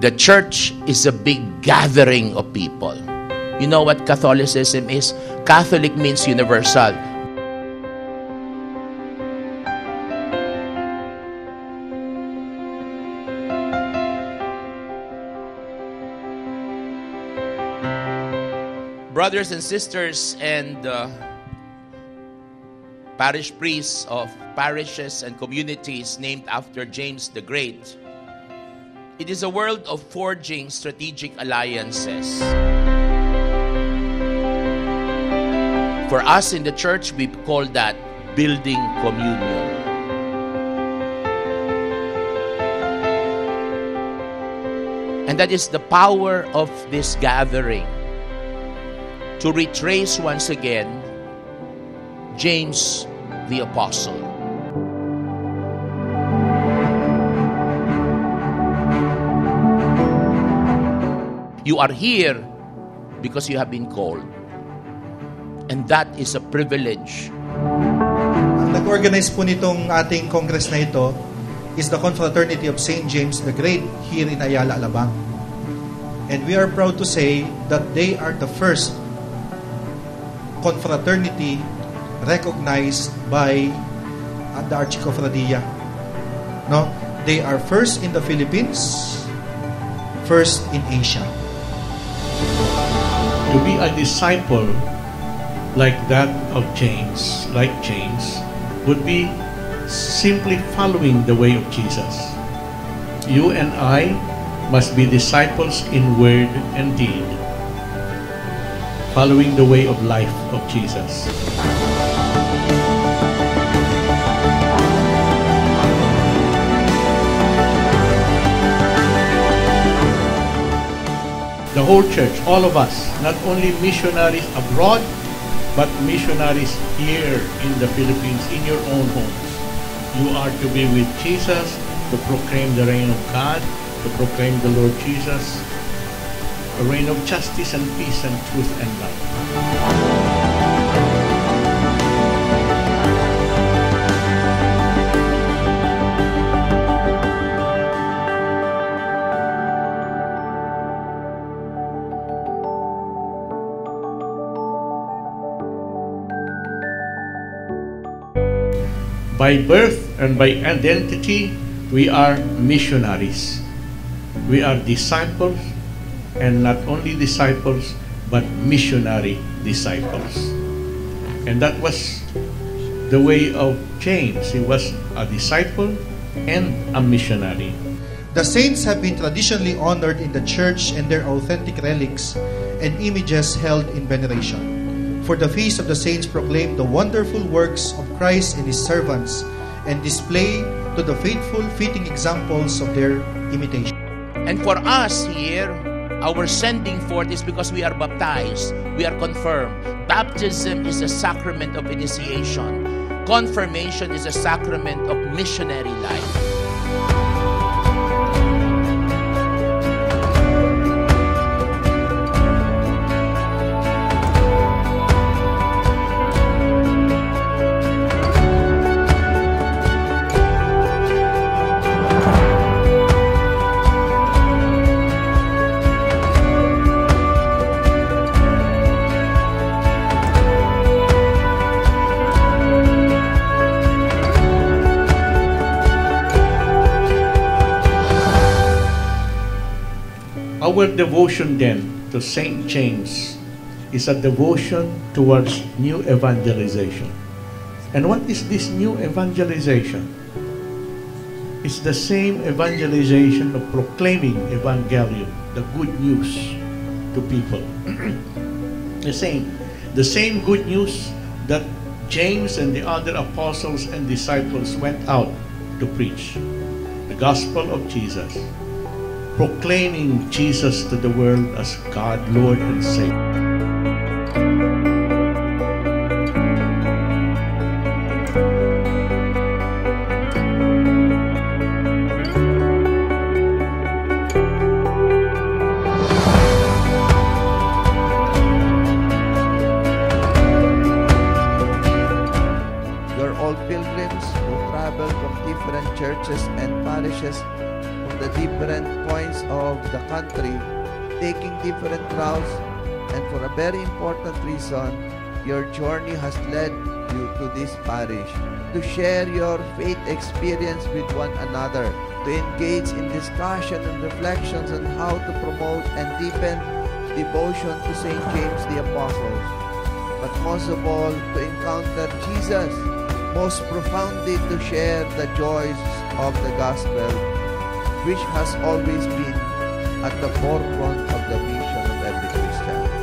The church is a big gathering of people. You know what Catholicism is? Catholic means universal. Brothers and sisters and parish priests of parishes and communities named after James the Great, it is a world of forging strategic alliances. For us in the church, we call that building communion. And that is the power of this gathering, to retrace once again James the Apostle. You are here because you have been called. And that is a privilege. Ang nag-organize po nitong ating congress na ito is the Confraternity of St. James the Great here in Ayala, Alabang. And we are proud to say that they are the first confraternity recognized by the Archicofradia. No? They are first in the Philippines, first in Asia. To be a disciple like that of James, would be simply following the way of Jesus. You and I must be disciples in word and deed, following the way of life of Jesus. The whole church, all of us, not only missionaries abroad, but missionaries here in the Philippines, in your own homes. You are to be with Jesus, to proclaim the reign of God, to proclaim the Lord Jesus, a reign of justice and peace and truth and love. By birth and by identity, we are missionaries. We are disciples, and not only disciples, but missionary disciples. And that was the way of James. He was a disciple and a missionary. The saints have been traditionally honored in the church and their authentic relics and images held in veneration. For the feast of the saints proclaim the wonderful works of Christ and His servants and display to the faithful fitting examples of their imitation. And for us here, our sending forth is because we are baptized, we are confirmed. Baptism is a sacrament of initiation. Confirmation is a sacrament of missionary life. Our devotion then to St. James is a devotion towards new evangelization. And what is this new evangelization? It's the same evangelization of proclaiming evangelium, the good news to people. The same good news that James and the other apostles and disciples went out to preach. The gospel of Jesus. Proclaiming Jesus to the world as God, Lord, and Savior. You're all pilgrims who travel from different churches and parishes the different points of the country, taking different routes, and for a very important reason, your journey has led you to this parish to share your faith experience with one another, to engage in discussion and reflections on how to promote and deepen devotion to St. James the Apostle, but most of all, to encounter Jesus, most profoundly to share the joys of the gospel, which has always been at the forefront of the mission of every Christian.